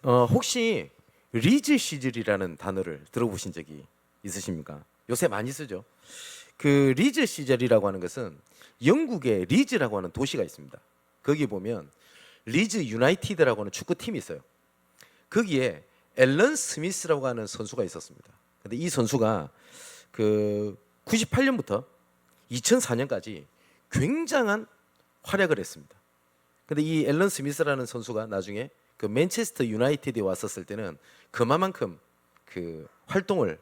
혹시 리즈 시절이라는 단어를 들어보신 적이 있으십니까? 요새 많이 쓰죠. 그 리즈 시절이라고 하는 것은 영국에 리즈라고 하는 도시가 있습니다. 거기 보면 리즈 유나이티드라고 하는 축구팀이 있어요. 거기에 앨런 스미스라고 하는 선수가 있었습니다. 근데 이 선수가 그 98년부터 2004년까지 굉장한 활약을 했습니다. 근데 이 앨런 스미스라는 선수가 나중에 그 맨체스터 유나이티드에 왔었을 때는 그만큼 그 활동을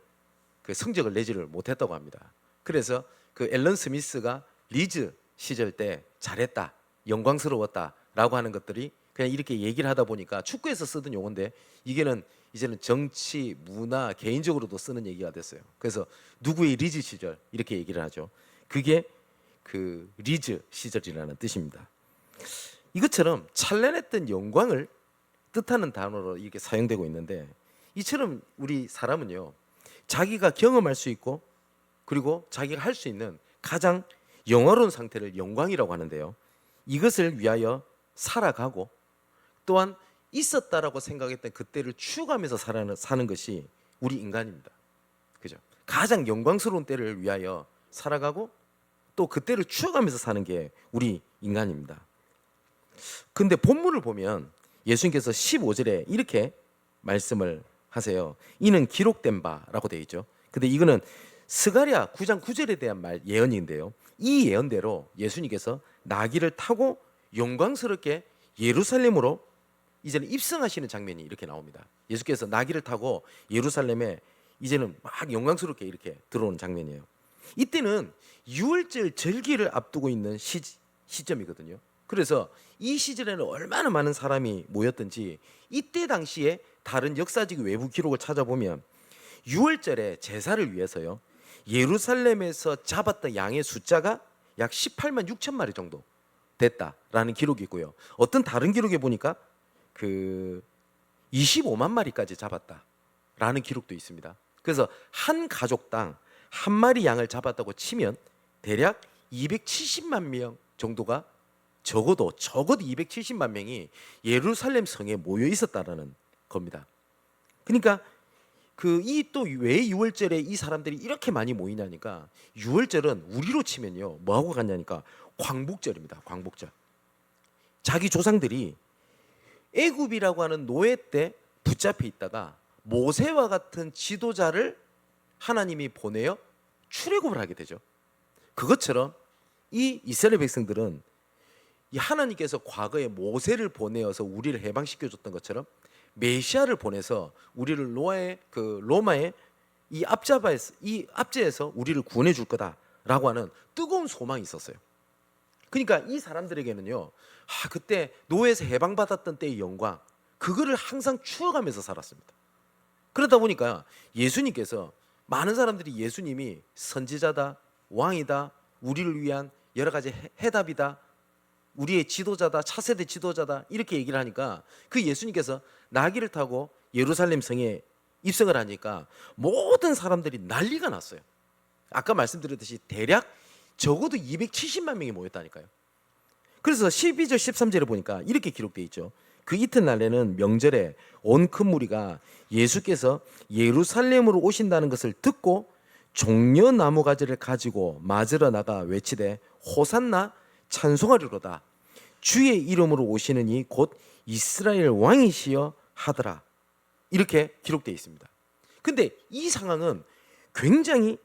그 성적을 내지를 못했다고 합니다. 그래서 그 앨런 스미스가 리즈 시절 때 잘했다, 영광스러웠다라고 하는 것들이 그냥 이렇게 얘기를 하다 보니까 축구에서 쓰던 용어인데 이제는 정치, 문화, 개인적으로도 쓰는 얘기가 됐어요. 그래서 누구의 리즈 시절 이렇게 얘기를 하죠. 그게 그 리즈 시절이라는 뜻입니다. 이것처럼 찬란했던 영광을 뜻하는 단어로 이렇게 사용되고 있는데, 이처럼 우리 사람은요, 자기가 경험할 수 있고 그리고 자기가 할 수 있는 가장 영화로운 상태를 영광이라고 하는데요, 이것을 위하여 살아가고 또한 있었다라고 생각했던 그때를 추구하면서 사는 것이 우리 인간입니다. 그죠? 가장 영광스러운 때를 위하여 살아가고 또 그때를 추구하면서 사는 게 우리 인간입니다. 근데 본문을 보면 예수님께서 15절에 이렇게 말씀을 하세요. 이는 기록된 바라고 되어 있죠. 근데 이거는 스가랴 9장 9절에 대한 예언인데요, 이 예언대로 예수님께서 나귀를 타고 영광스럽게 예루살렘으로 이제는 입성하시는 장면이 이렇게 나옵니다. 예수께서 나귀를 타고 예루살렘에 이제는 막 영광스럽게 이렇게 들어오는 장면이에요. 이때는 유월절 절기를 앞두고 있는 시점이거든요. 그래서 이 시절에는 얼마나 많은 사람이 모였던지 이때 당시에 다른 역사적 외부 기록을 찾아보면 유월절에 제사를 위해서요, 예루살렘에서 잡았던 양의 숫자가 약 18만 6천 마리 정도 됐다라는 기록이 있고요. 어떤 다른 기록에 보니까 그 25만 마리까지 잡았다라는 기록도 있습니다. 그래서 한 가족당 한 마리 양을 잡았다고 치면 대략 270만 명 정도가 적어도 270만 명이 예루살렘 성에 모여 있었다라는 겁니다. 그러니까 이 또 왜 유월절에 이 사람들이 이렇게 많이 모이냐니까, 유월절은 우리로 치면요, 뭐 하고 갔냐니까 광복절입니다. 광복절. 자기 조상들이 애굽이라고 하는 노예 때 붙잡혀 있다가 모세와 같은 지도자를 하나님이 보내어 출애굽을 하게 되죠. 그것처럼 이 이스라엘 백성들은 이 하나님께서 과거에 모세를 보내어서 우리를 해방시켜 줬던 것처럼 메시아를 보내서 우리를 로마의 이 압제에서 우리를 구원해 줄 거다라고 하는 뜨거운 소망이 있었어요. 그러니까 이 사람들에게는요, 그때 노예에서 해방받았던 때의 영광, 그거를 항상 추억하면서 살았습니다. 그러다 보니까 예수님께서, 많은 사람들이 예수님이 선지자다, 왕이다, 우리를 위한 여러 가지 해답이다, 우리의 지도자다, 차세대 지도자다, 이렇게 얘기를 하니까 그 예수님께서 나귀를 타고 예루살렘 성에 입성을 하니까 모든 사람들이 난리가 났어요. 아까 말씀드렸듯이 대략 적어도 270만 명이 모였다니까요. 그래서 12절 13절에 보니까 이렇게 기록되어 있죠. 그 이튿날에는 명절에 온 큰 무리가 예수께서 예루살렘으로 오신다는 것을 듣고 종려나무 가지를 가지고 맞으러 나가 외치되 호산나 찬송하리로다. 주의 이름으로 오시는 이 곧 이스라엘 왕이시여 하더라. 이렇게 기록되어 있습니다. 근데 이 상황은 굉장히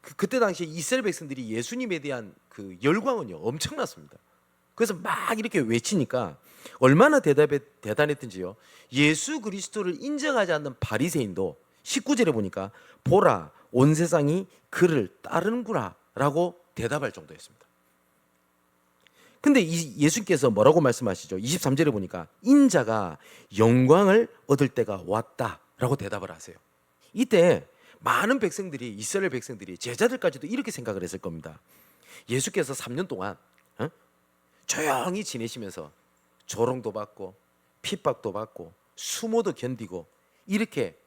그때 당시에 이스라엘 백성들이 예수님에 대한 그 열광은요, 엄청났습니다. 그래서 막 이렇게 외치니까 얼마나 대단했던지요, 예수 그리스도를 인정하지 않는 바리새인도 19절에 보니까 보라 온 세상이 그를 따르는구나 라고 대답할 정도였습니다. 근데 예수님께서 뭐라고 말씀하시죠? 23절에 보니까 인자가 영광을 얻을 때가 왔다라고 대답을 하세요. 이때 많은 백성들이, 이스라엘 백성들이, 제자들까지도 이렇게 생각을 했을 겁니다. 예수께서 3년 동안 조용히 지내시면서 조롱도 받고 핍박도 받고 수모도 견디고 이렇게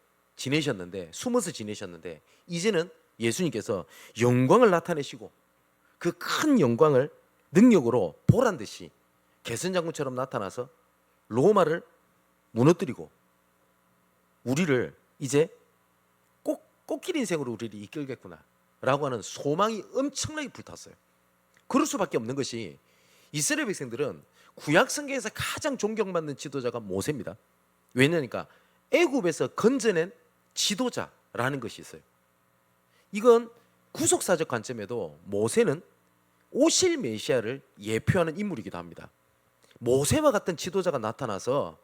숨어서 지내셨는데 이제는 예수님께서 영광을 나타내시고 그 큰 영광을 능력으로 보란 듯이 개선장군처럼 나타나서 로마를 무너뜨리고 우리를 이제 꽃길 인생으로 우리를 이끌겠구나 라고 하는 소망이 엄청나게 불탔어요. 그럴 수밖에 없는 것이 이스라엘 백성들은 구약 성경에서 가장 존경받는 지도자가 모세입니다. 왜냐니까 애굽에서 건져낸 지도자라는 것이 있어요. 이건 구속사적 관점에도 모세는 오실 메시아를 예표하는 인물이기도 합니다. 모세와 같은 지도자가 나타나서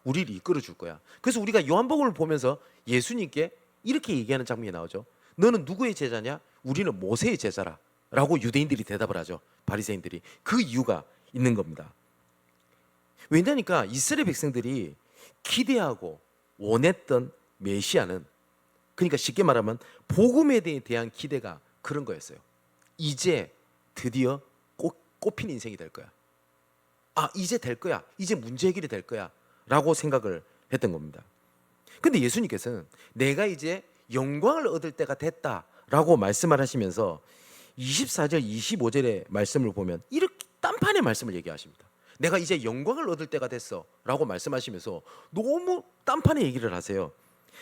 우리를 이끌어 줄 거야. 그래서 우리가 요한복음을 보면서 예수님께 이렇게 얘기하는 장면이 나오죠. 너는 누구의 제자냐? 우리는 모세의 제자라 라고 유대인들이 대답을 하죠. 바리새인들이. 그 이유가 있는 겁니다. 왜냐니까 이스라엘 백성들이 기대하고 원했던 메시아는, 그러니까 쉽게 말하면 복음에 대한 기대가 그런 거였어요. 이제 드디어 꽃핀 인생이 될 거야. 이제 될 거야. 이제 문제 해결이 될 거야 라고 생각을 했던 겁니다. 근데 예수님께서는 내가 이제 영광을 얻을 때가 됐다라고 말씀을 하시면서 24절 25절의 말씀을 보면 이렇게 딴판의 말씀을 얘기하십니다. 내가 이제 영광을 얻을 때가 됐어 라고 말씀하시면서 너무 딴판의 얘기를 하세요.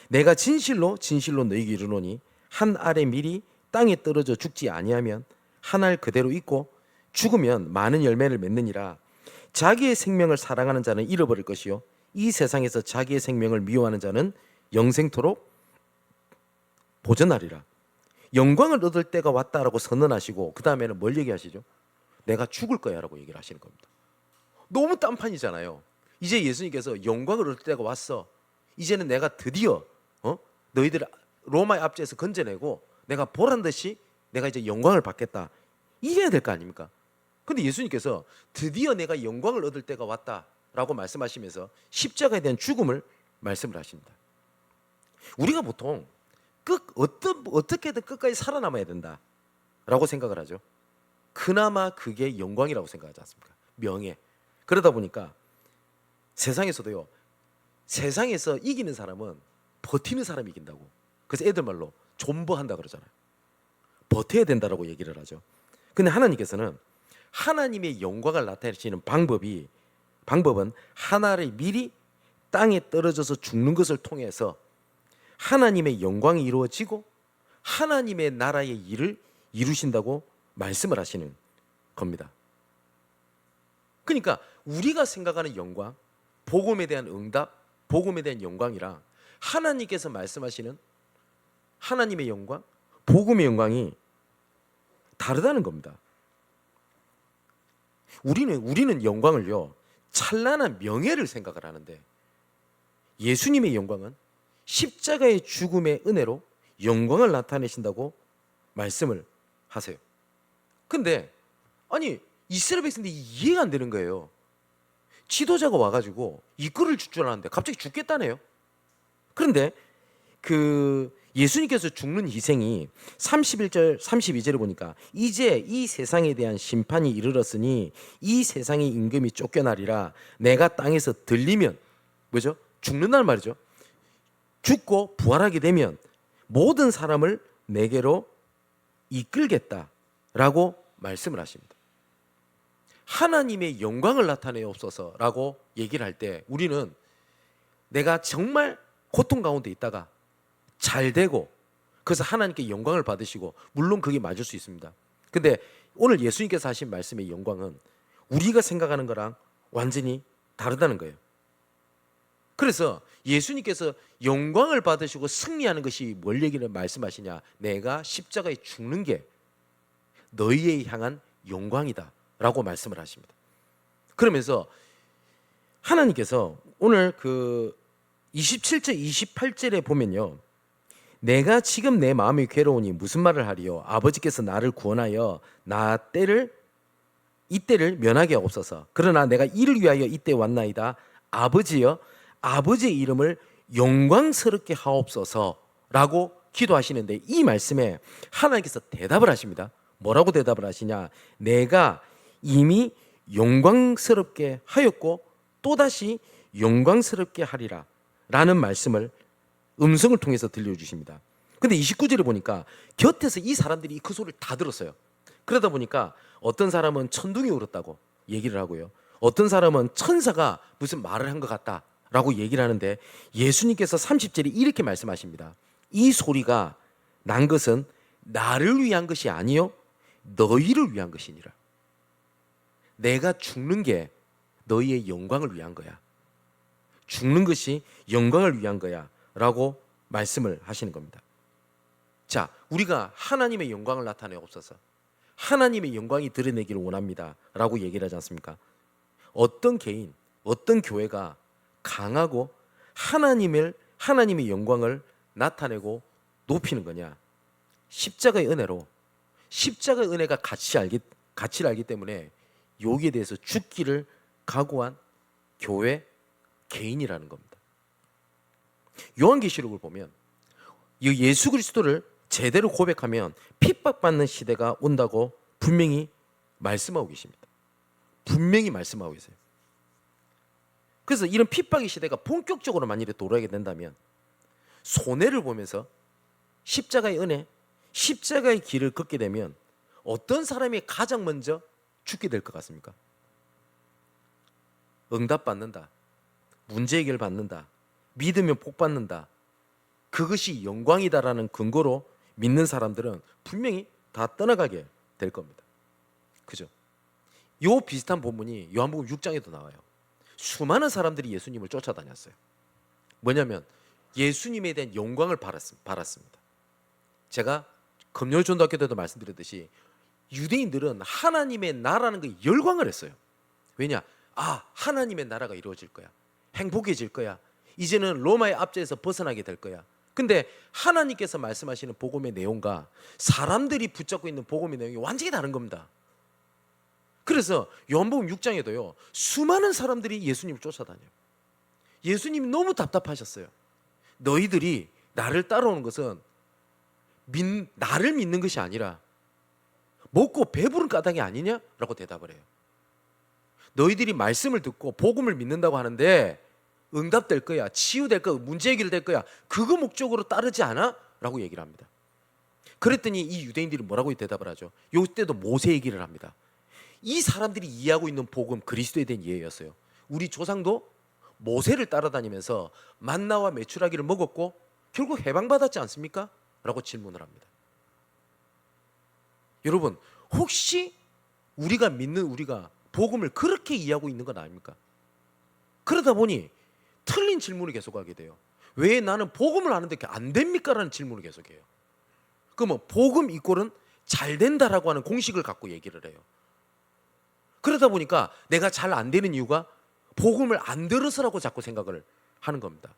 내가 진실로 진실로 너희에게 이르노니 한 알의 밀이 땅에 떨어져 죽지 아니하면 한 알 그대로 있고 죽으면 많은 열매를 맺느니라. 자기의 생명을 사랑하는 자는 잃어버릴 것이요 이 세상에서 자기의 생명을 미워하는 자는 영생토록 보전하리라. 영광을 얻을 때가 왔다라고 선언하시고 그 다음에는 뭘 얘기하시죠? 내가 죽을 거야 라고 얘기를 하시는 겁니다. 너무 딴판이잖아요. 이제 예수님께서 영광을 얻을 때가 왔어. 이제는 내가 드디어 너희들 로마의 압제에서 건져내고 내가 보란듯이 내가 이제 영광을 받겠다. 이래야 될 거 아닙니까? 근데 예수님께서 드디어 내가 영광을 얻을 때가 왔다라고 말씀하시면서 십자가에 대한 죽음을 말씀을 하십니다. 우리가 보통 어떻게든 끝까지 살아남아야 된다라고 생각을 하죠. 그나마 그게 영광이라고 생각하지 않습니까? 명예. 그러다 보니까 세상에서도요, 세상에서 이기는 사람은 버티는 사람이 이긴다고. 그래서 애들 말로 존버한다 그러잖아요. 버텨야 된다라고 얘기를 하죠. 근데 하나님께서는 하나님의 영광을 나타내시는 방법은 한 알의 밀이 땅에 떨어져서 죽는 것을 통해서 하나님의 영광이 이루어지고 하나님의 나라의 일을 이루신다고 말씀을 하시는 겁니다. 그러니까 우리가 생각하는 영광, 복음에 대한 응답, 복음에 대한 영광이랑 하나님께서 말씀하시는 하나님의 영광, 복음의 영광이 다르다는 겁니다. 우리는 영광을요, 찬란한 명예를 생각을 하는데 예수님의 영광은 십자가의 죽음의 은혜로 영광을 나타내신다고 말씀을 하세요. 근데 이스라엘 백성들이 이해가 안 되는 거예요. 지도자가 와가지고 이끌을 줄 알았는데 갑자기 죽겠다네요. 그런데 예수님께서 죽는 희생이 31절 32절에 보니까 이제 이 세상에 대한 심판이 이르렀으니 이 세상의 임금이 쫓겨나리라. 내가 땅에서 들리면 뭐죠? 죽는다는 말이죠. 죽고 부활하게 되면 모든 사람을 내게로 이끌겠다라고 말씀을 하십니다. 하나님의 영광을 나타내옵소서라고 얘기를 할 때 우리는 내가 정말 고통 가운데 있다가 잘 되고 그래서 하나님께 영광을 받으시고 물론 그게 맞을 수 있습니다. 근데 오늘 예수님께서 하신 말씀의 영광은 우리가 생각하는 거랑 완전히 다르다는 거예요. 그래서 예수님께서 영광을 받으시고 승리하는 것이 뭘 얘기를 말씀하시냐? 내가 십자가에 죽는 게 너희에 향한 영광이다 라고 말씀을 하십니다. 그러면서 하나님께서 오늘 27절 28절에 보면요, 내가 지금 내 마음이 괴로우니 무슨 말을 하리요? 아버지께서 나를 구원하여 이때를 면하게 하옵소서. 그러나 내가 이를 위하여 이때 왔나이다. 아버지여, 아버지의 이름을 영광스럽게 하옵소서라고 기도하시는데 이 말씀에 하나님께서 대답을 하십니다. 뭐라고 대답을 하시냐? 내가 이미 영광스럽게 하였고 또다시 영광스럽게 하리라 라는 말씀을 음성을 통해서 들려주십니다. 근데 29절에 보니까 곁에서 이 사람들이 그 소리를 다 들었어요. 그러다 보니까 어떤 사람은 천둥이 울었다고 얘기를 하고요, 어떤 사람은 천사가 무슨 말을 한 것 같다 라고 얘기를 하는데 예수님께서 30절에 이렇게 말씀하십니다. 이 소리가 난 것은 나를 위한 것이 아니요 너희를 위한 것이니라. 내가 죽는 게 너희의 영광을 위한 거야. 죽는 것이 영광을 위한 거야 라고 말씀을 하시는 겁니다. 자, 우리가 하나님의 영광을 나타내옵소서, 하나님의 영광이 드러내기를 원합니다 라고 얘기를 하지 않습니까? 어떤 개인, 어떤 교회가 강하고 하나님의 영광을 나타내고 높이는 거냐? 십자가의 은혜로, 십자가의 은혜가 가치를 알기 때문에 여기에 대해서 죽기를 각오한 교회, 개인이라는 겁니다. 요한계시록을 보면 예수 그리스도를 제대로 고백하면 핍박받는 시대가 온다고 분명히 말씀하고 계십니다. 분명히 말씀하고 계세요. 그래서 이런 핍박의 시대가 본격적으로 만일에 돌아오게 된다면 손해를 보면서 십자가의 은혜, 십자가의 길을 걷게 되면 어떤 사람이 가장 먼저 죽게 될 것 같습니까? 응답받는다, 문제 해결 받는다, 믿으면 복 받는다, 그것이 영광이다라는 근거로 믿는 사람들은 분명히 다 떠나가게 될 겁니다. 그죠? 요 비슷한 본문이 요한복음 6장에도 나와요. 수많은 사람들이 예수님을 쫓아다녔어요. 뭐냐면 예수님에 대한 영광을 바랐습니다. 제가 금요일전도학교 때도 말씀드렸듯이 유대인들은 하나님의 나라는 거 열광을 했어요. 왜냐? 하나님의 나라가 이루어질 거야, 행복해질 거야, 이제는 로마의 압제에서 벗어나게 될 거야. 근데 하나님께서 말씀하시는 복음의 내용과 사람들이 붙잡고 있는 복음의 내용이 완전히 다른 겁니다. 그래서 요한복음 6장에도요 수많은 사람들이 예수님을 쫓아다녀요. 예수님이 너무 답답하셨어요. 너희들이 나를 따라오는 것은 나를 믿는 것이 아니라 먹고 배부른 까닭이 아니냐라고 대답을 해요. 너희들이 말씀을 듣고 복음을 믿는다고 하는데 응답될 거야, 치유될 거야, 문제 해결될 거야, 그거 목적으로 따르지 않아? 라고 얘기를 합니다. 그랬더니 이 유대인들이 뭐라고 대답을 하죠? 요때도 모세 얘기를 합니다. 이 사람들이 이해하고 있는 복음, 그리스도에 대한 이해였어요. 우리 조상도 모세를 따라다니면서 만나와 메추라기를 먹었고 결국 해방받았지 않습니까? 라고 질문을 합니다. 여러분, 혹시 우리가 복음을 그렇게 이해하고 있는 건 아닙니까? 그러다 보니 틀린 질문을 계속하게 돼요. 왜 나는 복음을 아는데 안 됩니까? 라는 질문을 계속해요. 그러면 복음 이꼴은 잘 된다라고 하는 공식을 갖고 얘기를 해요. 그러다 보니까 내가 잘 안 되는 이유가 복음을 안 들어서라고 자꾸 생각을 하는 겁니다.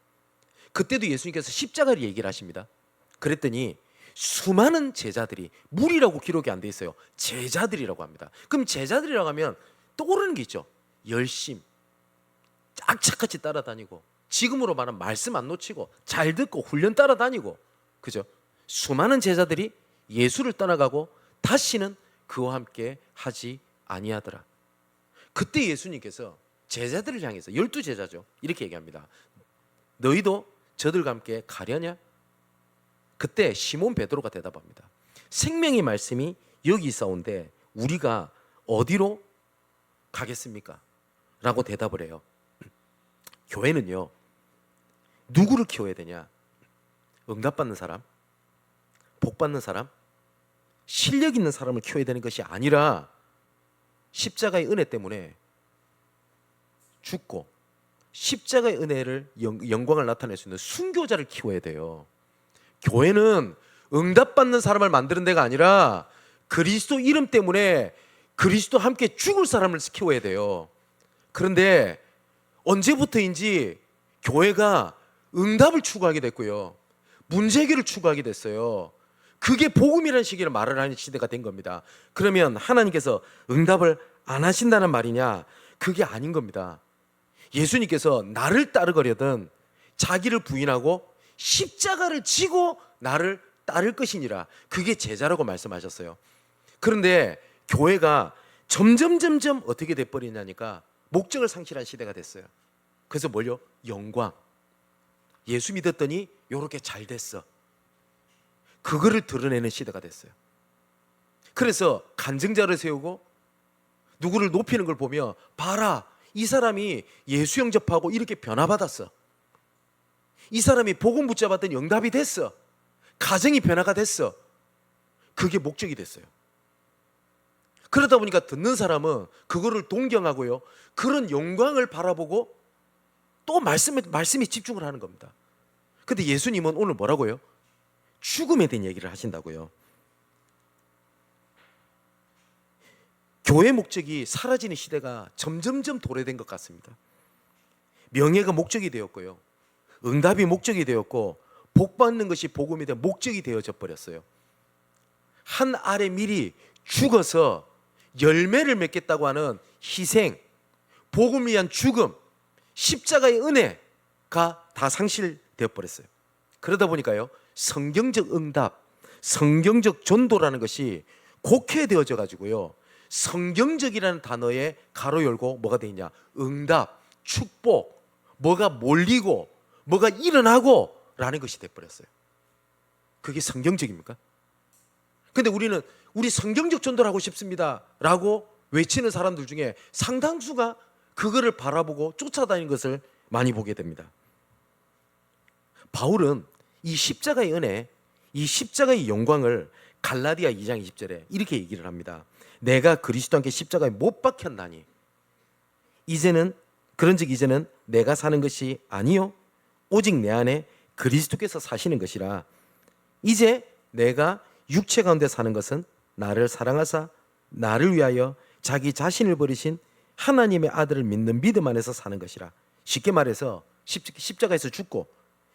그때도 예수님께서 십자가를 얘기를 하십니다. 그랬더니 수많은 제자들이, 무리라고 기록이 안 돼 있어요. 제자들이라고 합니다. 그럼 제자들이라고 하면 떠오르는 게 있죠. 열심, 악착같이 따라다니고, 지금으로 말하면 말씀 안 놓치고, 잘 듣고 훈련 따라다니고, 그죠? 수많은 제자들이 예수를 떠나가고 다시는 그와 함께 하지 아니하더라. 그때 예수님께서 제자들을 향해서, 12제자죠, 이렇게 얘기합니다. 너희도 저들과 함께 가려냐? 그때 시몬 베드로가 대답합니다. 생명의 말씀이 여기 있사온데 우리가 어디로 가겠습니까? 라고 대답을 해요. 교회는요, 누구를 키워야 되냐? 응답받는 사람, 복받는 사람, 실력 있는 사람을 키워야 되는 것이 아니라 십자가의 은혜 때문에 죽고 십자가의 은혜를 영광을 나타낼 수 있는 순교자를 키워야 돼요. 교회는 응답받는 사람을 만드는 데가 아니라 그리스도 이름 때문에 그리스도 함께 죽을 사람을 키워야 돼요. 그런데 언제부터인지 교회가 응답을 추구하게 됐고요, 문제 해결을 추구하게 됐어요. 그게 복음이라는 시기를 말을 하는 시대가 된 겁니다. 그러면 하나님께서 응답을 안 하신다는 말이냐? 그게 아닌 겁니다. 예수님께서 나를 따르거려든 자기를 부인하고 십자가를 지고 나를 따를 것이니라, 그게 제자라고 말씀하셨어요. 그런데 교회가 점점 어떻게 돼버리냐니까 목적을 상실한 시대가 됐어요. 그래서 뭘요? 영광. 예수 믿었더니 요렇게 잘 됐어, 그거를 드러내는 시대가 됐어요. 그래서 간증자를 세우고 누구를 높이는 걸 보며 봐라, 이 사람이 예수 영접하고 이렇게 변화받았어. 이 사람이 복음 붙잡았던 응답이 됐어. 가정이 변화가 됐어. 그게 목적이 됐어요. 그러다 보니까 듣는 사람은 그거를 동경하고요, 그런 영광을 바라보고 또 말씀에 집중을 하는 겁니다. 근데 예수님은 오늘 뭐라고요? 죽음에 대한 얘기를 하신다고요. 교회 목적이 사라지는 시대가 점점점 도래된 것 같습니다. 명예가 목적이 되었고요, 응답이 목적이 되었고, 복 받는 것이 복음에 대한 목적이 되어져 버렸어요. 한 알의 밀이 죽어서 열매를 맺겠다고 하는 희생, 복음을 위한 죽음, 십자가의 은혜가 다 상실되어 버렸어요. 그러다 보니까요, 성경적 응답, 성경적 전도라는 것이 곡해되어져 가지고요, 성경적이라는 단어에 가로 열고 뭐가 되어 있냐? 응답, 축복, 뭐가 몰리고 뭐가 일어나고 라는 것이 돼버렸어요. 그게 성경적입니까? 근데 우리는 우리 성경적 전도를 하고 싶습니다 라고 외치는 사람들 중에 상당수가 그거를 바라보고 쫓아다니는 것을 많이 보게 됩니다. 바울은 이 십자가의 은혜, 이 십자가의 영광을 갈라디아 2장 20절에 이렇게 얘기를 합니다. 내가 그리스도 함께 십자가에 못 박혔나니 그런즉 이제는 내가 사는 것이 아니요 오직 내 안에 그리스도께서 사시는 것이라. 이제 내가 육체 가운데 사는 것은 나를 사랑하사 나를 위하여 자기 자신을 버리신 하나님의 아들을 믿는 믿음 안에서 사는 것이라. 쉽게 말해서 십자가에서 죽고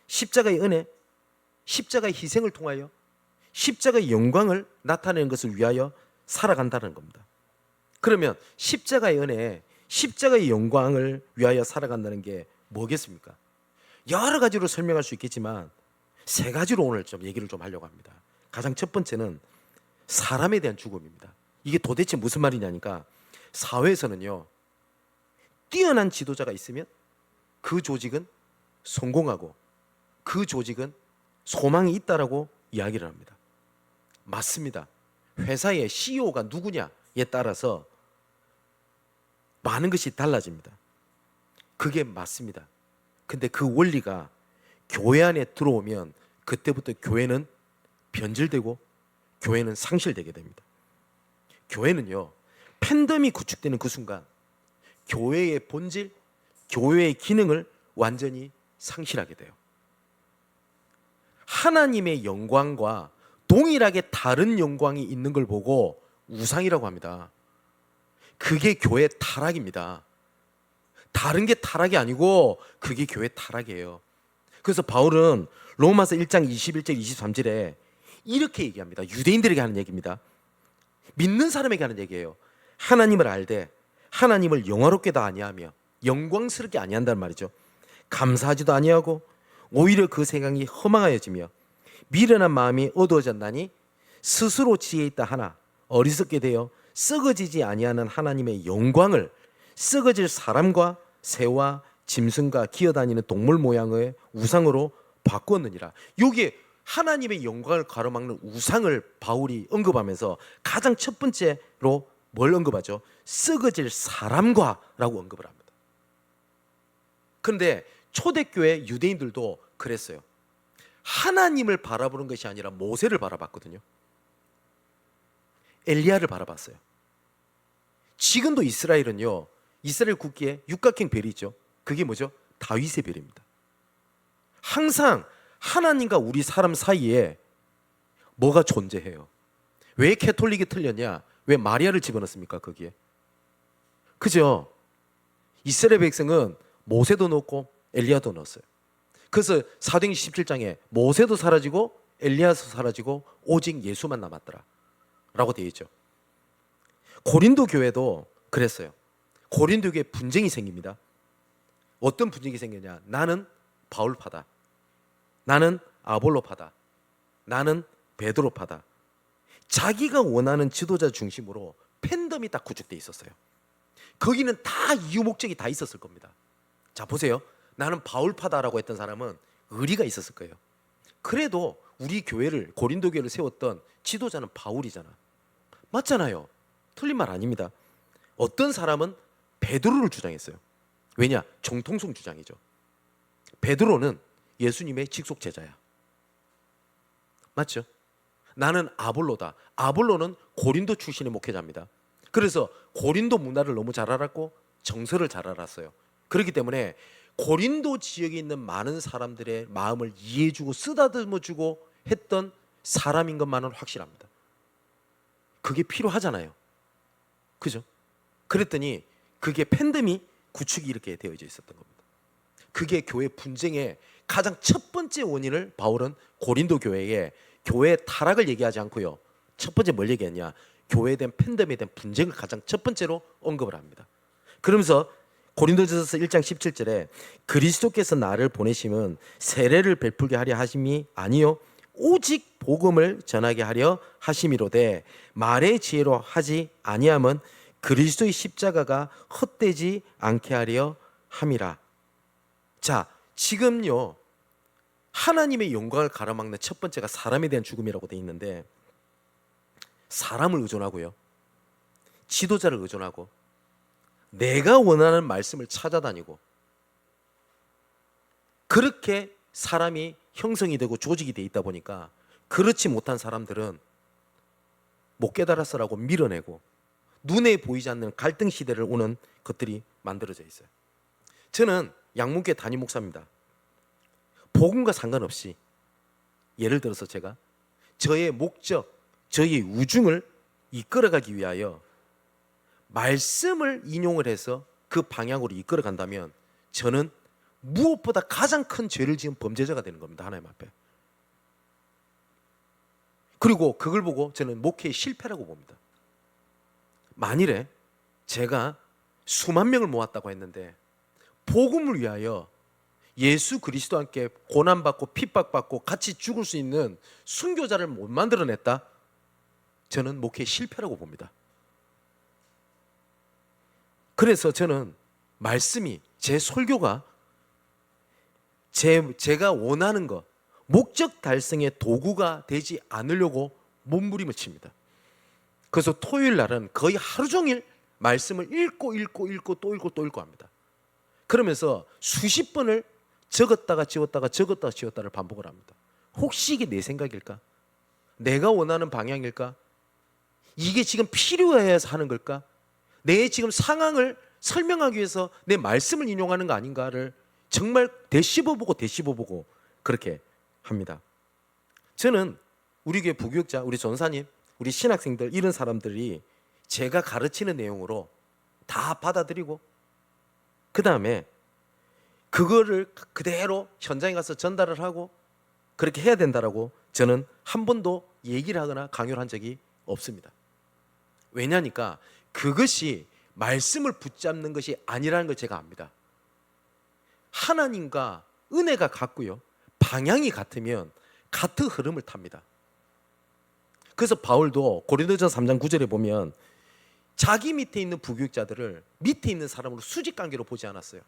십자가의 은혜, 십자가의 희생을 통하여 십자가의 영광을 나타내는 것을 위하여 살아간다는 겁니다. 그러면 십자가의 은혜, 십자가의 영광을 위하여 살아간다는 게 뭐겠습니까? 여러 가지로 설명할 수 있겠지만 세 가지로 오늘 좀 얘기를 좀 하려고 합니다. 가장 첫 번째는 사람에 대한 죽음입니다. 이게 도대체 무슨 말이냐니까, 사회에서는요, 뛰어난 지도자가 있으면 그 조직은 성공하고 그 조직은 소망이 있다라고 이야기를 합니다. 맞습니다. 회사의 CEO가 누구냐에 따라서 많은 것이 달라집니다. 그게 맞습니다. 근데 그 원리가 교회 안에 들어오면 그때부터 교회는 변질되고 교회는 상실되게 됩니다. 교회는요, 팬덤이 구축되는 그 순간 교회의 본질, 교회의 기능을 완전히 상실하게 돼요. 하나님의 영광과 동일하게 다른 영광이 있는 걸 보고 우상이라고 합니다. 그게 교회 타락입니다. 다른 게 타락이 아니고 그게 교회 타락이에요. 그래서 바울은 로마서 1장 21절 23절에 이렇게 얘기합니다. 유대인들에게 하는 얘기입니다. 믿는 사람에게 하는 얘기예요. 하나님을 알되 하나님을 영화롭게도 아니하며 영광스럽게 아니한단 말이죠. 감사하지도 아니하고 오히려 그 생각이 허망하여지며 미련한 마음이 어두워졌나니 스스로 지혜 있다 하나 어리석게 되어 썩어지지 아니하는 하나님의 영광을 썩어질 사람과 새와 짐승과 기어다니는 동물 모양의 우상으로 바꾸었느니라. 여기에 하나님의 영광을 가로막는 우상을 바울이 언급하면서 가장 첫 번째로 뭘 언급하죠? 썩어질 사람과 라고 언급을 합니다. 그런데 초대교회 유대인들도 그랬어요. 하나님을 바라보는 것이 아니라 모세를 바라봤거든요. 엘리야를 바라봤어요. 지금도 이스라엘은요, 이스라엘 국기에 육각형 별이 있죠. 그게 뭐죠? 다윗의 별입니다. 항상 하나님과 우리 사람 사이에 뭐가 존재해요. 왜 캐톨릭이 틀렸냐? 왜 마리아를 집어넣습니까? 거기에. 그죠? 이스라엘 백성은 모세도 넣고 엘리야도 넣었어요. 그래서 사도행전 17장에 모세도 사라지고 엘리야도 사라지고 오직 예수만 남았더라 라고 되어 있죠. 고린도 교회도 그랬어요. 고린도 교회에 분쟁이 생깁니다. 어떤 분쟁이 생겼냐? 나는 바울파다, 나는 아볼로파다, 나는 베드로파다. 자기가 원하는 지도자 중심으로 팬덤이 딱 구축돼 있었어요. 거기는 다 이유 목적이 다 있었을 겁니다. 자 보세요. 나는 바울파다라고 했던 사람은 의리가 있었을 거예요. 그래도 우리 교회를, 고린도 교회를 세웠던 지도자는 바울이잖아. 맞잖아요. 틀린 말 아닙니다. 어떤 사람은 베드로를 주장했어요. 왜냐? 정통성 주장이죠. 베드로는 예수님의 직속 제자야. 맞죠? 나는 아볼로다. 아볼로는 고린도 출신의 목회자입니다. 그래서 고린도 문화를 너무 잘 알았고 정서를 잘 알았어요. 그렇기 때문에 고린도 지역에 있는 많은 사람들의 마음을 이해해주고 쓰다듬어주고 했던 사람인 것만은 확실합니다. 그게 필요하잖아요. 그죠? 그랬더니 그게 팬덤이 구축이 이렇게 되어져 있었던 겁니다. 그게 교회 분쟁의 가장 첫 번째 원인을 바울은 고린도 교회에 교회 타락을 얘기하지 않고요. 첫 번째 뭘 얘기했냐? 교회에 대한 팬덤에 대한 분쟁을 가장 첫 번째로 언급을 합니다. 그러면서 고린도전서 1장 17절에 그리스도께서 나를 보내심은 세례를 베풀게 하려 하심이 아니요 오직 복음을 전하게 하려 하심이로되 말의 지혜로 하지 아니함은 그리스도의 십자가가 헛되지 않게 하려 함이라. 자, 지금요 하나님의 영광을 가로막는 첫 번째가 사람에 대한 죽음이라고 되어 있는데, 사람을 의존하고요, 지도자를 의존하고 내가 원하는 말씀을 찾아다니고 그렇게 사람이 형성이 되고 조직이 되어 있다 보니까 그렇지 못한 사람들은 못 깨달았어라고 밀어내고 눈에 보이지 않는 갈등 시대를 오는 것들이 만들어져 있어요. 저는 양문교회 담임 목사입니다. 복음과 상관없이 예를 들어서 제가 저의 목적, 저의 우중을 이끌어가기 위하여 말씀을 인용을 해서 그 방향으로 이끌어 간다면 저는 무엇보다 가장 큰 죄를 지은 범죄자가 되는 겁니다. 하나님 앞에. 그리고 그걸 보고 저는 목회의 실패라고 봅니다. 만일에 제가 수만 명을 모았다고 했는데 복음을 위하여 예수 그리스도와 함께 고난받고 핍박받고 같이 죽을 수 있는 순교자를 못 만들어냈다? 저는 목회의 실패라고 봅니다. 그래서 저는 말씀이, 제 설교가 제가 원하는 것, 목적 달성의 도구가 되지 않으려고 몸부림을 칩니다. 그래서 토요일 날은 거의 하루 종일 말씀을 읽고 또 읽고 합니다. 그러면서 수십 번을 적었다가 지웠다가 적었다가 지웠다를 반복을 합니다. 혹시 이게 내 생각일까? 내가 원하는 방향일까? 이게 지금 필요해서 하는 걸까? 내 지금 상황을 설명하기 위해서 내 말씀을 인용하는 거 아닌가를 정말 되씹어보고 그렇게 합니다. 저는 우리 교회 부교육자, 우리 전사님, 우리 신학생들, 이런 사람들이 제가 가르치는 내용으로 다 받아들이고 그 다음에 그거를 그대로 현장에 가서 전달을 하고 그렇게 해야 된다라고 저는 한 번도 얘기를 하거나 강요를 한 적이 없습니다. 왜냐니까 그것이 말씀을 붙잡는 것이 아니라는 걸 제가 압니다. 하나님과 은혜가 같고요, 방향이 같으면 같은 흐름을 탑니다. 그래서 바울도 고린도전서 3장 9절에 보면 자기 밑에 있는 부교육자들을 밑에 있는 사람으로 수직관계로 보지 않았어요.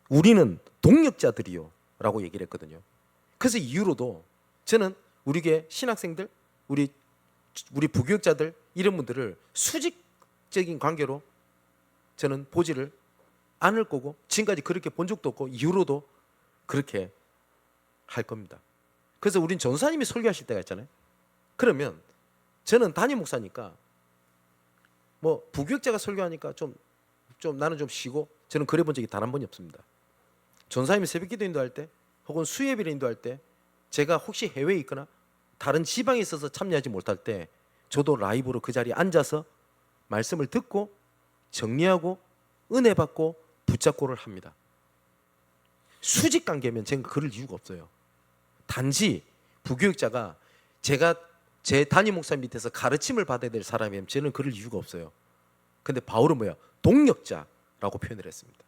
우리는 동력자들이요 라고 얘기를 했거든요. 그래서 이후로도 저는 우리 교회 신학생들, 우리 부교육자들, 이런 분들을 수직적인 관계로 저는 보지를 않을 거고, 지금까지 그렇게 본 적도 없고 이후로도 그렇게 할 겁니다. 그래서 우린 전사님이 설교하실 때가 있잖아요. 그러면 저는 담임 목사니까 뭐 부교육자가 설교하니까 좀 나는 좀 쉬고, 저는 그래 본 적이 단 한 번이 없습니다. 전사님이 새벽기도 인도할 때 혹은 수예비를 인도할 때 제가 혹시 해외에 있거나 다른 지방에 있어서 참여하지 못할 때 저도 라이브로 그 자리에 앉아서 말씀을 듣고 정리하고 은혜 받고 붙잡고를 합니다. 수직 관계면 제가 그럴 이유가 없어요. 단지 부교육자가 제가 제 담임 목사 밑에서 가르침을 받아야 될 사람이면 저는 그럴 이유가 없어요. 근데 바울은 뭐야? 동력자라고 표현을 했습니다.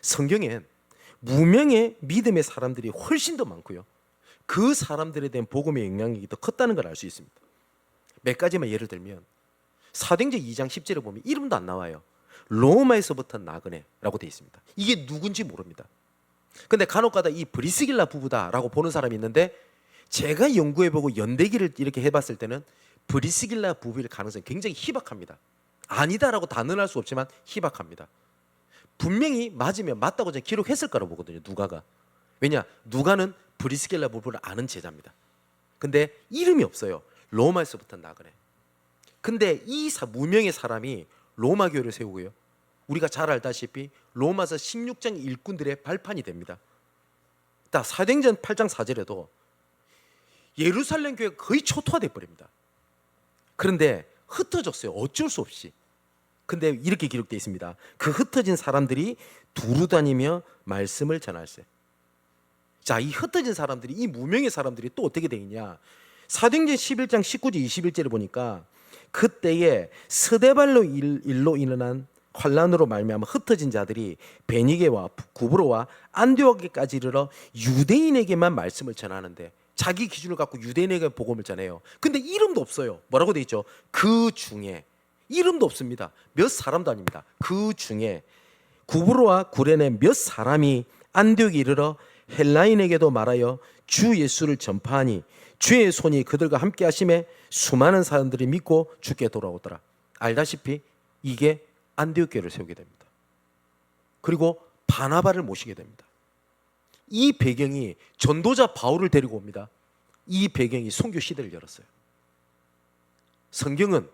성경엔 무명의 믿음의 사람들이 훨씬 더 많고요, 그 사람들에 대한 복음의 영향력이 더 컸다는 걸 알 수 있습니다. 몇 가지만 예를 들면 사도행전 2장 10절에 보면 이름도 안 나와요. 로마에서부터 나그네라고 되어 있습니다. 이게 누군지 모릅니다. 근데 간혹가다 이 브리스길라 부부다라고 보는 사람이 있는데, 제가 연구해보고 연대기를 이렇게 해봤을 때는 브리스길라 부부일 가능성이 굉장히 희박합니다. 아니다라고 단언할 수 없지만 희박합니다. 분명히 맞으면 맞다고 저는 기록했을 거라고 보거든요. 누가가. 왜냐? 누가는 브리스길라 부부를 아는 제자입니다. 근데 이름이 없어요. 로마에서부터 나그네. 근데 이 무명의 사람이 로마 교회를 세우고요. 우리가 잘 알다시피 로마서 16장 일꾼들의 발판이 됩니다. 사도행전 8장 4절에도 예루살렘 교회가 거의 초토화돼 버립니다. 그런데 흩어졌어요. 어쩔 수 없이. 근데 이렇게 기록되어 있습니다. 그 흩어진 사람들이 두루 다니며 말씀을 전할세. 자, 이 흩어진 사람들이, 이 무명의 사람들이 또 어떻게 되어 있냐? 사도행전 11장 19절 21절을 보니까 그때에 스데발로 일로 일어난 환란으로 말미암아 흩어진 자들이 베니게와 구브로와 안디옥에까지 이르러 유대인에게만 말씀을 전하는데, 자기 기준을 갖고 유대인에게 복음을 전해요. 근데 이름도 없어요. 뭐라고 돼 있죠? 그 중에. 이름도 없습니다. 몇 사람도 아닙니다. 그 중에 구브로와 구레네 몇 사람이 안디옥에 이르러 헬라인에게도 말하여 주 예수를 전파하니 주의 손이 그들과 함께 하심에 수많은 사람들이 믿고 주께 돌아오더라. 알다시피 이게 안디옥 교회를 세우게 됩니다. 그리고 바나바를 모시게 됩니다. 이 배경이 전도자 바울을 데리고 옵니다. 이 배경이 선교 시대를 열었어요. 성경은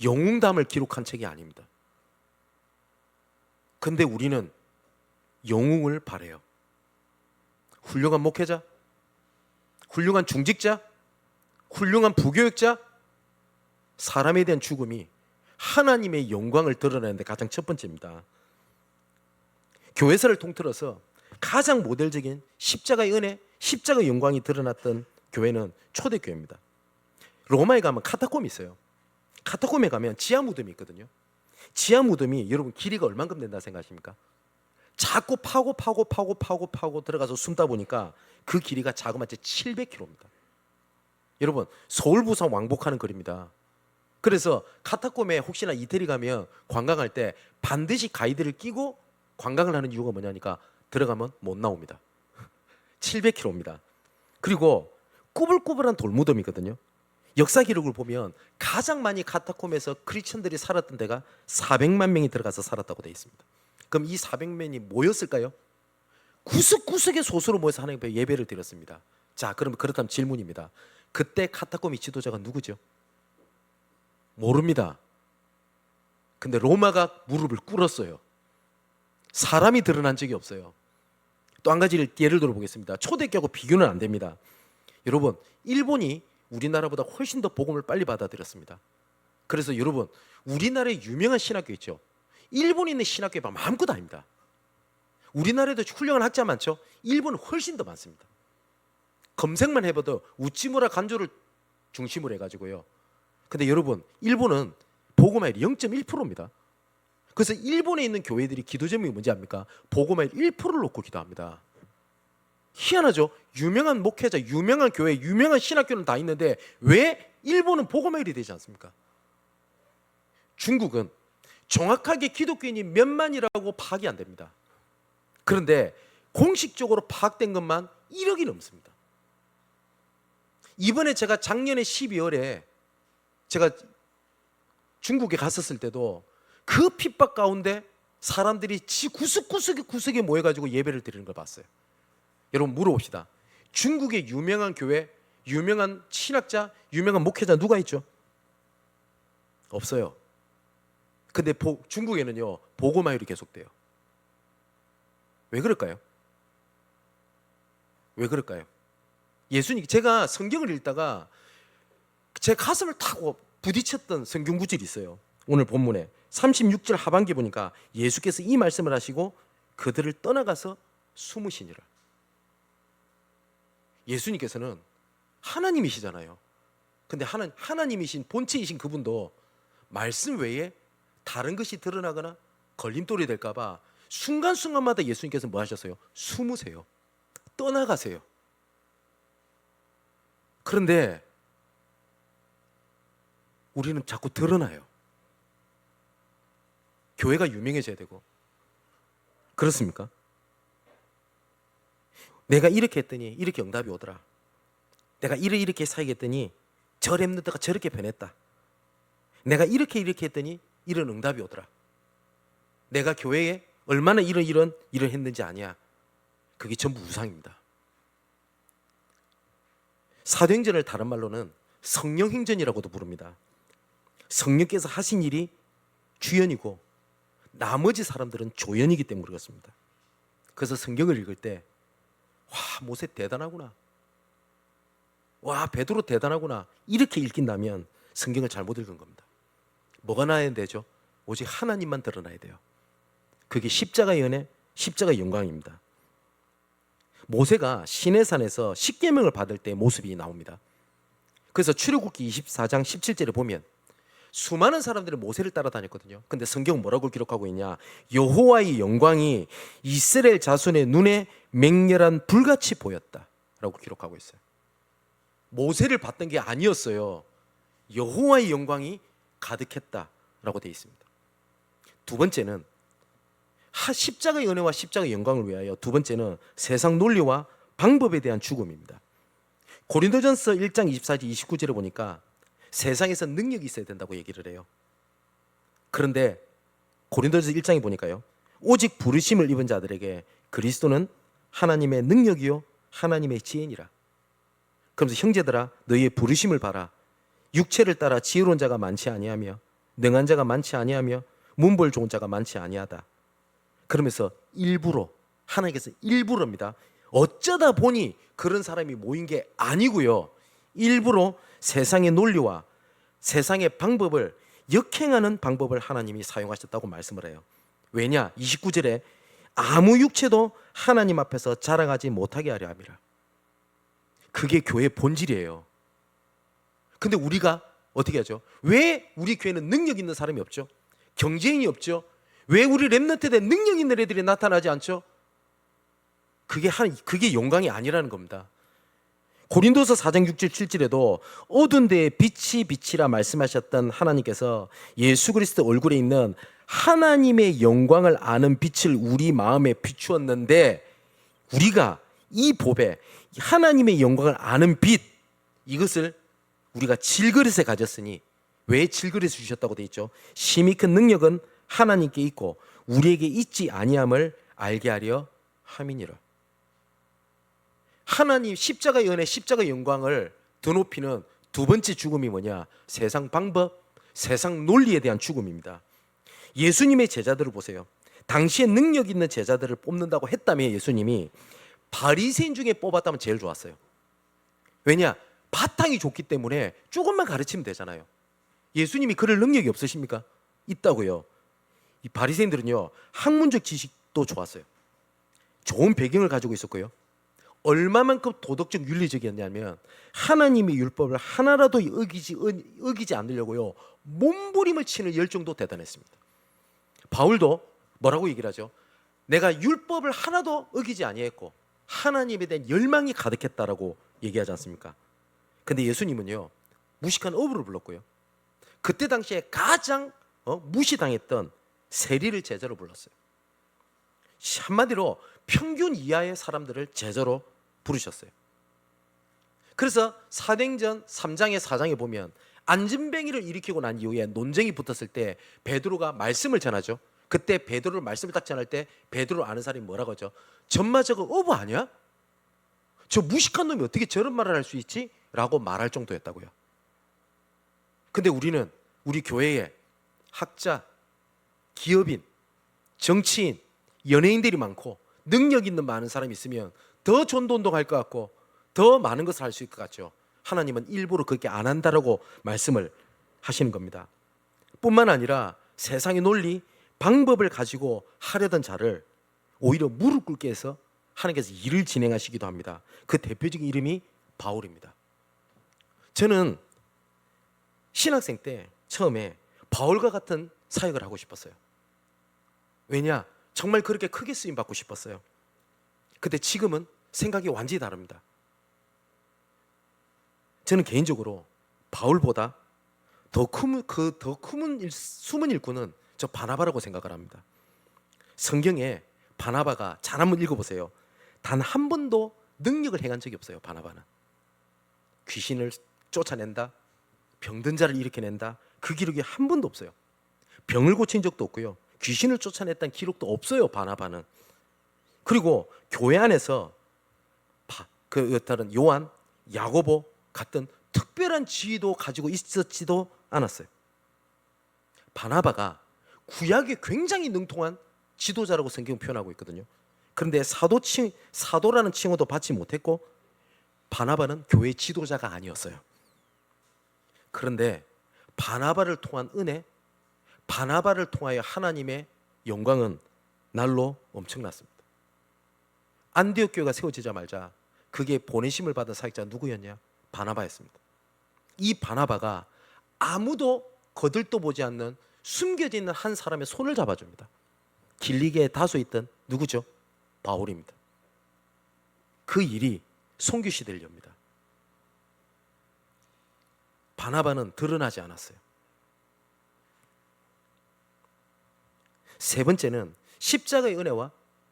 영웅담을 기록한 책이 아닙니다. 근데 우리는 영웅을 바래요. 훌륭한 목회자, 훌륭한 중직자, 훌륭한 부교육자, 사람에 대한 죽음이 하나님의 영광을 드러내는데 가장 첫 번째입니다. 교회사를 통틀어서 가장 모델적인 십자가의 은혜, 십자가의 영광이 드러났던 교회는 초대교회입니다. 로마에 가면 카타콤이 있어요. 카타콤에 가면 지하 무덤이 있거든요. 지하 무덤이 여러분 길이가 얼만큼 된다 생각하십니까? 자꾸 파고 들어가서 숨다 보니까 그 길이가 자그마치 700km입니다. 여러분 서울 부산 왕복하는 거리입니다. 그래서 카타콤에 혹시나 이태리 가면 관광할 때 반드시 가이드를 끼고 관광을 하는 이유가 뭐냐니까 들어가면 못 나옵니다. 700km입니다. 그리고 꾸불꾸불한 돌무덤이거든요. 역사 기록을 보면 가장 많이 카타콤에서 크리스천들이 살았던 데가 400만 명이 들어가서 살았다고 되어 있습니다. 그럼 이 400명이 모였을까요? 구석구석의 소수로 모여서 하나님 앞에 예배를 드렸습니다. 자, 그러면 그렇다면 질문입니다. 그때 카타콤의 지도자가 누구죠? 모릅니다. 근데 로마가 무릎을 꿇었어요. 사람이 드러난 적이 없어요. 또 한 가지를 예를 들어보겠습니다. 초대교하고 비교는 안 됩니다. 여러분, 일본이 우리나라보다 훨씬 더 복음을 빨리 받아들였습니다. 그래서 여러분, 우리나라에 유명한 신학교 있죠. 일본에 있는 신학교에 보면 아무것도 아닙니다. 우리나라에도 훌륭한 학자 많죠. 일본은 훨씬 더 많습니다. 검색만 해봐도 우찌무라 간조를 중심으로 해가지고요. 근데 여러분, 일본은 복음화율이 0.1%입니다. 그래서 일본에 있는 교회들이 기도 제목이 뭔지 압니까? 복음화율 1%를 놓고 기도합니다. 희한하죠? 유명한 목회자, 유명한 교회, 유명한 신학교는 다 있는데 왜 일본은 복음화율이 되지 않습니까? 중국은 정확하게 기독교인이 몇만이라고 파악이 안 됩니다. 그런데 공식적으로 파악된 것만 1억이 넘습니다. 이번에 제가 작년에 12월에 제가 중국에 갔었을 때도 그 핍박 가운데 사람들이 구석구석에 모여가지고 예배를 드리는 걸 봤어요. 여러분 물어봅시다. 중국의 유명한 교회, 유명한 신학자, 유명한 목회자 누가 있죠? 없어요. 근데 중국에는요 복음화율이 계속돼요. 왜 그럴까요? 왜 그럴까요? 예수님, 제가 성경을 읽다가 제 가슴을 타고 부딪혔던 성경 구절이 있어요. 오늘 본문에 36절 하반기 보니까 예수께서 이 말씀을 하시고 그들을 떠나가서 숨으시니라. 예수님께서는 하나님이시잖아요. 근데 하나님이신 본체이신 그분도 말씀 외에 다른 것이 드러나거나 걸림돌이 될까 봐 순간순간마다 예수님께서 뭐 하셨어요? 숨으세요. 떠나가세요. 그런데 우리는 자꾸 드러나요. 교회가 유명해져야 되고. 그렇습니까? 내가 이렇게 했더니 이렇게 응답이 오더라. 내가 이렇게 사역했더니 저 렘넌트가 저렇게 변했다. 내가 이렇게 했더니 이런 응답이 오더라. 내가 교회에 얼마나 이런 일을 했는지 아냐. 그게 전부 우상입니다. 사도행전을 다른 말로는 성령행전이라고도 부릅니다. 성령께서 하신 일이 주연이고 나머지 사람들은 조연이기 때문에 그렇습니다. 그래서 성경을 읽을 때 와, 모세 대단하구나, 와, 베드로 대단하구나, 이렇게 읽긴다면 성경을 잘못 읽은 겁니다. 뭐가 나야 되죠? 오직 하나님만 드러나야 돼요. 그게 십자가의 은혜, 십자가의 영광입니다. 모세가 시내산에서 십계명을 받을 때 모습이 나옵니다. 그래서 출애굽기 24장 17절에 보면 수많은 사람들이 모세를 따라다녔거든요. 근데 성경은 뭐라고 기록하고 있냐? 여호와의 영광이 이스라엘 자손의 눈에 맹렬한 불같이 보였다라고 기록하고 있어요. 모세를 봤던 게 아니었어요. 여호와의 영광이 가득했다라고 되어 있습니다. 두 번째는 십자가의 은혜와 십자가의 영광을 위하여, 두 번째는 세상 논리와 방법에 대한 죽음입니다. 고린도전서 1장 24절 29절에 보니까 세상에서 능력이 있어야 된다고 얘기를 해요. 그런데 고린도전서 1장에 보니까요, 오직 부르심을 입은 자들에게 그리스도는 하나님의 능력이요 하나님의 지혜니라. 그러면서 형제들아 너희의 부르심을 봐라. 육체를 따라 지혜로운 자가 많지 아니하며 능한 자가 많지 아니하며 문벌 좋은 자가 많지 아니하다. 그러면서 일부러, 하나님께서 일부러입니다, 어쩌다 보니 그런 사람이 모인 게 아니고요, 일부러 세상의 논리와 세상의 방법을 역행하는 방법을 하나님이 사용하셨다고 말씀을 해요. 왜냐? 29절에 아무 육체도 하나님 앞에서 자랑하지 못하게 하려 함이라. 그게 교회의 본질이에요. 근데 우리가 어떻게 하죠? 왜 우리 교회는 능력 있는 사람이 없죠? 경제인이 없죠? 왜 우리 렘넌트에 능력 있는 애들이 나타나지 않죠? 그게 영광이 아니라는 겁니다. 고린도서 4장 6절 7절에도 어두운 데에 빛이 빛이라 말씀하셨던 하나님께서 예수 그리스도 얼굴에 있는 하나님의 영광을 아는 빛을 우리 마음에 비추었는데, 우리가 이 법에 하나님의 영광을 아는 빛, 이것을 우리가 질그릇에 가졌으니, 왜 질그릇에 주셨다고 되어 있죠? 심히 큰 능력은 하나님께 있고 우리에게 있지 아니함을 알게 하려 함이니라. 하나님 십자가의 은혜, 십자가의 영광을 드높이는 두 번째 죽음이 뭐냐? 세상 방법, 세상 논리에 대한 죽음입니다. 예수님의 제자들을 보세요. 당시에 능력 있는 제자들을 뽑는다고 했다면 예수님이 바리새인 중에 뽑았다면 제일 좋았어요. 왜냐? 바탕이 좋기 때문에 조금만 가르치면 되잖아요. 예수님이 그럴 능력이 없으십니까? 있다고요. 이 바리새인들은요, 학문적 지식도 좋았어요. 좋은 배경을 가지고 있었고요, 얼마만큼 도덕적 윤리적이었냐면 하나님의 율법을 하나라도 어기지 않으려고요, 몸부림을 치는 열정도 대단했습니다. 바울도 뭐라고 얘기를 하죠? 내가 율법을 하나도 어기지 아니했고 하나님에 대한 열망이 가득했다라고 얘기하지 않습니까? 근데 예수님은요, 무식한 어부를 불렀고요, 그때 당시에 가장 무시당했던 세리를 제자로 불렀어요. 한마디로 평균 이하의 사람들을 제자로 부르셨어요. 그래서 사도행전 3장의 4장에 보면 안진뱅이를 일으키고 난 이후에 논쟁이 붙었을 때 베드로가 말씀을 전하죠. 그때 베드로를 말씀을 딱 전할 때 베드로 아는 사람이 뭐라고 하죠? 전마 저거 어부 아니야? 저 무식한 놈이 어떻게 저런 말을 할 수 있지? 라고 말할 정도였다고요. 근데 우리는 우리 교회에 학자, 기업인, 정치인, 연예인들이 많고 능력 있는 많은 사람이 있으면 더 전도운동할 것 같고 더 많은 것을 할 수 있을 것 같죠. 하나님은 일부러 그렇게 안 한다라고 말씀을 하시는 겁니다. 뿐만 아니라 세상의 논리, 방법을 가지고 하려던 자를 오히려 무릎 꿇게 해서 하나님께서 일을 진행하시기도 합니다. 그 대표적인 이름이 바울입니다. 저는 신학생 때 처음에 바울과 같은 사역을 하고 싶었어요. 왜냐? 정말 그렇게 크게 쓰임 받고 싶었어요. 근데 지금은 생각이 완전히 다릅니다. 저는 개인적으로 바울보다 더 숨은 일꾼은 저 바나바라고 생각을 합니다. 성경에 바나바가 잘 한번 읽어보세요. 단 한 번도 능력을 행한 적이 없어요. 바나바는 귀신을 쫓아낸다, 병든 자를 일으켜낸다, 그 기록이 한 번도 없어요. 병을 고친 적도 없고요, 귀신을 쫓아냈다는 기록도 없어요, 바나바는. 그리고 교회 안에서 그 다른 요한, 야고보 같은 특별한 지위도 가지고 있었지도 않았어요. 바나바가 구약에 굉장히 능통한 지도자라고 성경 표현하고 있거든요. 그런데 사도라는 칭호도 받지 못했고 바나바는 교회 지도자가 아니었어요. 그런데 바나바를 통한 은혜, 바나바를 통하여 하나님의 영광은 날로 엄청났습니다. 안디옥 교회가 세워지자마자 그게 보내심을 받은 사역자가 누구였냐? 바나바였습니다. 이 바나바가 아무도 거들떠 보지 않는 숨겨져 있는 한 사람의 손을 잡아줍니다. 길리게에 다소 있던 누구죠? 바울입니다. 그 일이 송규시대를 엽니다. 바나바는 드러나지 않았어요. 세 번째는 십자가의 은혜와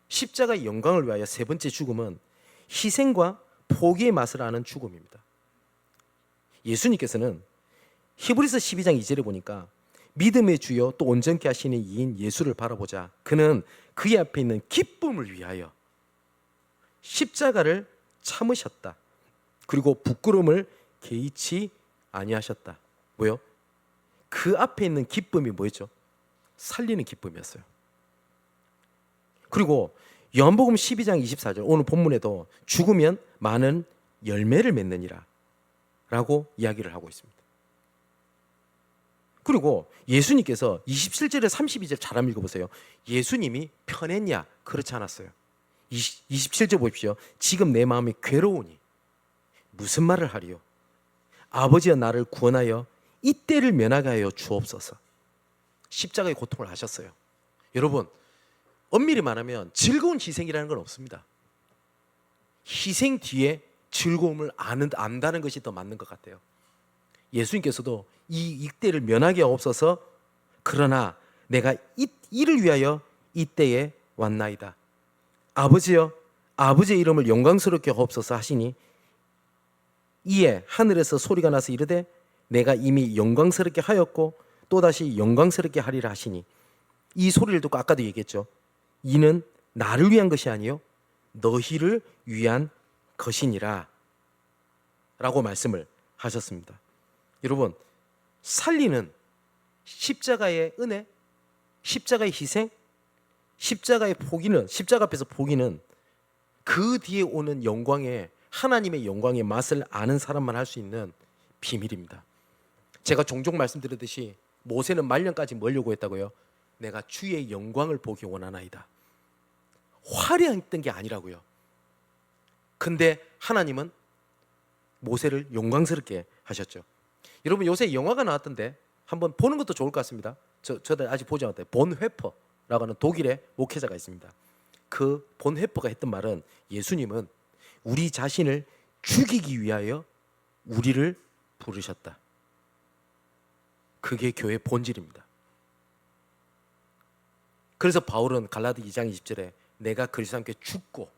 십자가의 영광을 위하여 세 번째 죽음은 희생과 포기의 맛을 아는 죽음입니다. 예수님께서는 히브리서 12장 2절에 보니까 믿음의 주요 또 온전케 하시는 이인 예수를 바라보자. 그는 그의 앞에 있는 기쁨을 위하여 십자가를 참으셨다. 그리고 부끄러움을 개의치 아니하셨다. 뭐요? 그 앞에 있는 기쁨이 뭐였죠? 살리는 기쁨이었어요. 그리고 요한복음 12장 24절 오늘 본문에도 죽으면 많은 열매를 맺느니라 라고 이야기를 하고 있습니다. 그리고 예수님께서 27절에 32절 잘 한번 읽어보세요. 예수님이 편했냐? 그렇지 않았어요. 27절 보십시오. 지금 내 마음이 괴로우니 무슨 말을 하리요? 아버지여 나를 구원하여 이 때를 면하게 하여 주옵소서. 십자가의 고통을 하셨어요. 여러분, 엄밀히 말하면 즐거운 희생이라는 건 없습니다. 희생 뒤에 즐거움을 안다는 것이 더 맞는 것 같아요. 예수님께서도 이 때를 면하게 하옵소서. 그러나 내가 이를 위하여 이 때에 왔나이다. 아버지여 아버지의 이름을 영광스럽게 하옵소서 하시니 이에 하늘에서 소리가 나서 이르되 내가 이미 영광스럽게 하였고 또다시 영광스럽게 하리라 하시니 이 소리를 듣고 아까도 얘기했죠. 이는 나를 위한 것이 아니요 너희를 위한 것이니라 라고 말씀을 하셨습니다. 여러분, 살리는 십자가의 은혜, 십자가의 희생, 십자가의 포기는, 십자가 앞에서 포기는 그 뒤에 오는 영광의, 하나님의 영광의 맛을 아는 사람만 할 수 있는 비밀입니다. 제가 종종 말씀드렸듯이 모세는 말년까지 멀려고 했다고요? 내가 주의 영광을 보기 원하나이다. 화려했던 게 아니라고요. 근데 하나님은 모세를 영광스럽게 하셨죠. 여러분, 요새 영화가 나왔던데 한번 보는 것도 좋을 것 같습니다. 저도 아직 보지 않았는데 본 회퍼라고 하는 독일의 목회자가 있습니다. 그 본 회퍼가 했던 말은 예수님은 우리 자신을 죽이기 위하여 우리를 부르셨다. 그게 교회의 본질입니다. 그래서 바울은 갈라디 2장 20절에 내가 그리스도와 함께 죽고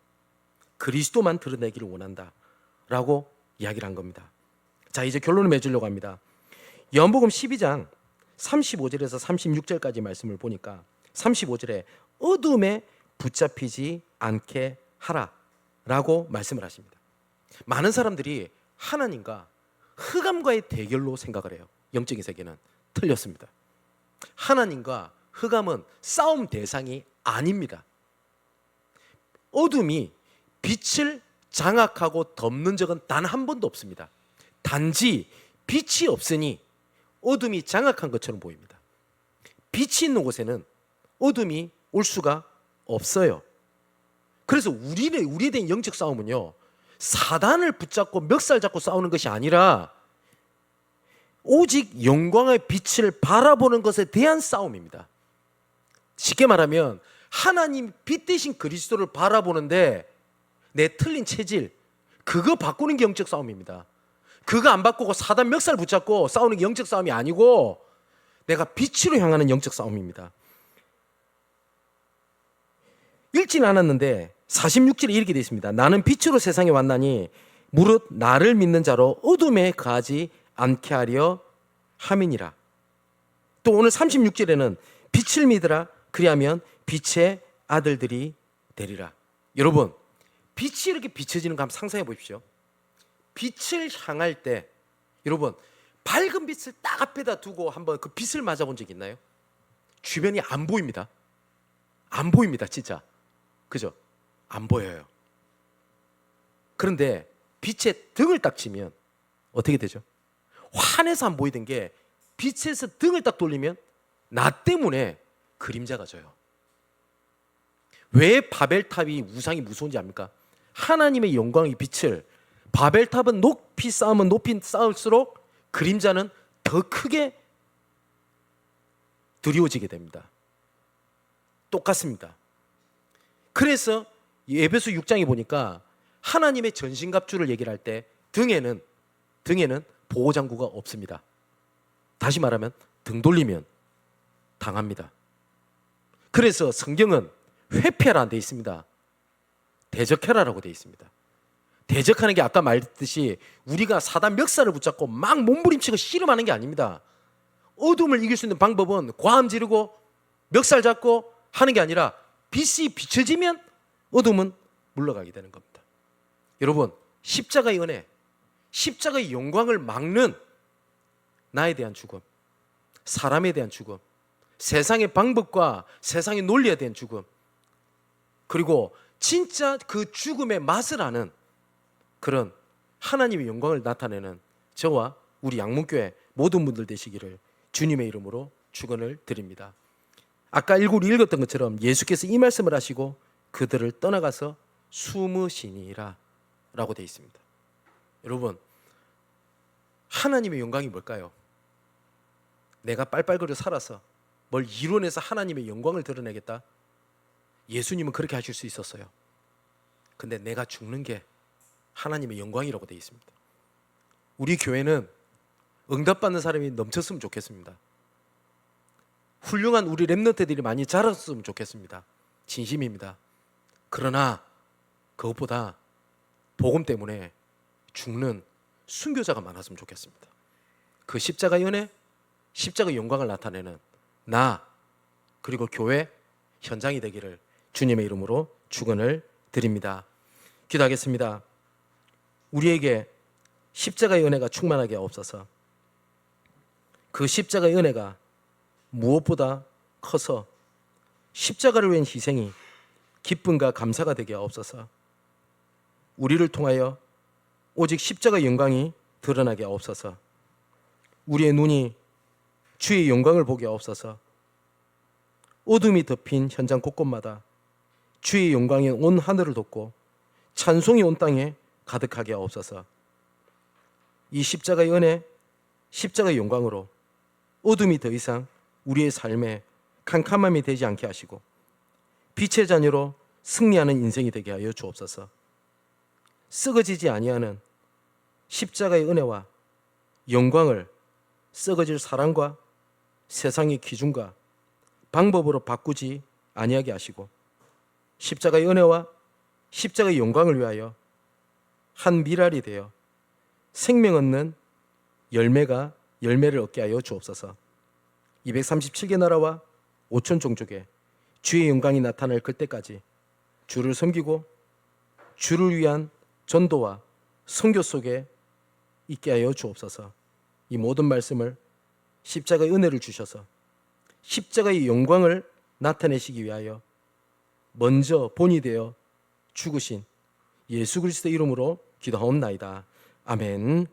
그리스도만 드러내기를 원한다 라고 이야기를 한 겁니다. 자, 이제 결론을 맺으려고 합니다. 요한복음 12장 35절에서 36절까지 말씀을 보니까 35절에 어둠에 붙잡히지 않게 하라 라고 말씀을 하십니다. 많은 사람들이 하나님과 흑암과의 대결로 생각을 해요. 영적인 세계는 틀렸습니다. 하나님과 흑암은 싸움 대상이 아닙니다. 어둠이 빛을 장악하고 덮는 적은 단 한 번도 없습니다. 단지 빛이 없으니 어둠이 장악한 것처럼 보입니다. 빛이 있는 곳에는 어둠이 올 수가 없어요. 그래서 우리에 대한 영적 싸움은요, 사단을 붙잡고 멱살 잡고 싸우는 것이 아니라 오직 영광의 빛을 바라보는 것에 대한 싸움입니다. 쉽게 말하면 하나님 빛 대신 그리스도를 바라보는데 내 틀린 체질, 그거 바꾸는 게 영적 싸움입니다. 그거 안 바꾸고 사단 멱살 붙잡고 싸우는 게 영적 싸움이 아니고 내가 빛으로 향하는 영적 싸움입니다. 읽지는 않았는데 46절에 이렇게 되어 있습니다. 나는 빛으로 세상에 왔나니 무릇 나를 믿는 자로 어둠에 거하지 않게 하려 함이니라. 또 오늘 36절에는 빛을 믿으라 그리하면 빛의 아들들이 되리라. 여러분, 빛이 이렇게 비춰지는 거 한번 상상해 보십시오. 빛을 향할 때 여러분, 밝은 빛을 딱 앞에다 두고 한번 그 빛을 맞아본 적 있나요? 주변이 안 보입니다. 안 보입니다, 진짜. 그죠? 안 보여요. 그런데 빛에 등을 딱 치면 어떻게 되죠? 환해서 안 보이던 게 빛에서 등을 딱 돌리면 나 때문에 그림자가 져요. 왜 바벨탑이 우상이 무서운지 압니까? 하나님의 영광의 빛을 바벨탑은 높이 쌓으면 높이 쌓을수록 그림자는 더 크게 두려워지게 됩니다. 똑같습니다. 그래서 에베소 6장에 보니까 하나님의 전신갑주를 얘기를 할 때 등에는 보호장구가 없습니다. 다시 말하면 등 돌리면 당합니다. 그래서 성경은 회피하라 안 돼 있습니다. 대적해라라고 돼 있습니다. 대적하는 게 아까 말했듯이 우리가 사단 멱살을 붙잡고 막 몸부림치고 씨름하는 게 아닙니다. 어둠을 이길 수 있는 방법은 고함 지르고 멱살 잡고 하는 게 아니라 빛이 비춰지면 어둠은 물러가게 되는 겁니다. 여러분, 십자가의 은혜, 십자가의 영광을 막는 나에 대한 죽음, 사람에 대한 죽음, 세상의 방법과 세상의 논리에 대한 죽음, 그리고 진짜 그 죽음의 맛을 아는 그런 하나님의 영광을 나타내는 저와 우리 양문교회 모든 분들 되시기를 주님의 이름으로 축원을 드립니다. 아까 읽었던 것처럼 예수께서 이 말씀을 하시고 그들을 떠나가서 숨으시니라 라고 되어 있습니다. 여러분, 하나님의 영광이 뭘까요? 내가 빨빨거려 살아서 뭘 이뤄내서 하나님의 영광을 드러내겠다? 예수님은 그렇게 하실 수 있었어요. 근데 내가 죽는 게 하나님의 영광이라고 되어 있습니다. 우리 교회는 응답받는 사람이 넘쳤으면 좋겠습니다. 훌륭한 우리 렘넌트들이 많이 자랐으면 좋겠습니다. 진심입니다. 그러나 그것보다 복음 때문에 죽는 순교자가 많았으면 좋겠습니다. 그 십자가의 은혜, 십자가의 영광을 나타내는 나 그리고 교회 현장이 되기를 주님의 이름으로 축원을 드립니다. 기도하겠습니다. 우리에게 십자가의 은혜가 충만하게 없어서 그 십자가의 은혜가 무엇보다 커서 십자가를 위한 희생이 기쁨과 감사가 되게 없어서 우리를 통하여 오직 십자가의 영광이 드러나게 없어서 우리의 눈이 주의 영광을 보게 없어서 어둠이 덮인 현장 곳곳마다 주의 영광이 온 하늘을 덮고 찬송이 온 땅에 가득하게 없어서 이 십자가의 은혜, 십자가의 영광으로 어둠이 더 이상 우리의 삶에 캄캄함이 되지 않게 하시고 빛의 자녀로 승리하는 인생이 되게 하여 주옵소서. 썩어지지 아니하는 십자가의 은혜와 영광을 썩어질 사랑과 세상의 기준과 방법으로 바꾸지 아니하게 하시고 십자가의 은혜와 십자가의 영광을 위하여 한 미랄이 되어 생명 얻는 열매를 얻게 하여 주옵소서. 237개 나라와 5천 종족에 주의 영광이 나타날 그때까지 주를 섬기고 주를 위한 전도와 선교 속에 있게 하여 주옵소서. 이 모든 말씀을 십자가의 은혜를 주셔서 십자가의 영광을 나타내시기 위하여 먼저 본이 되어 죽으신 예수 그리스도의 이름으로 기도하옵나이다. 아멘.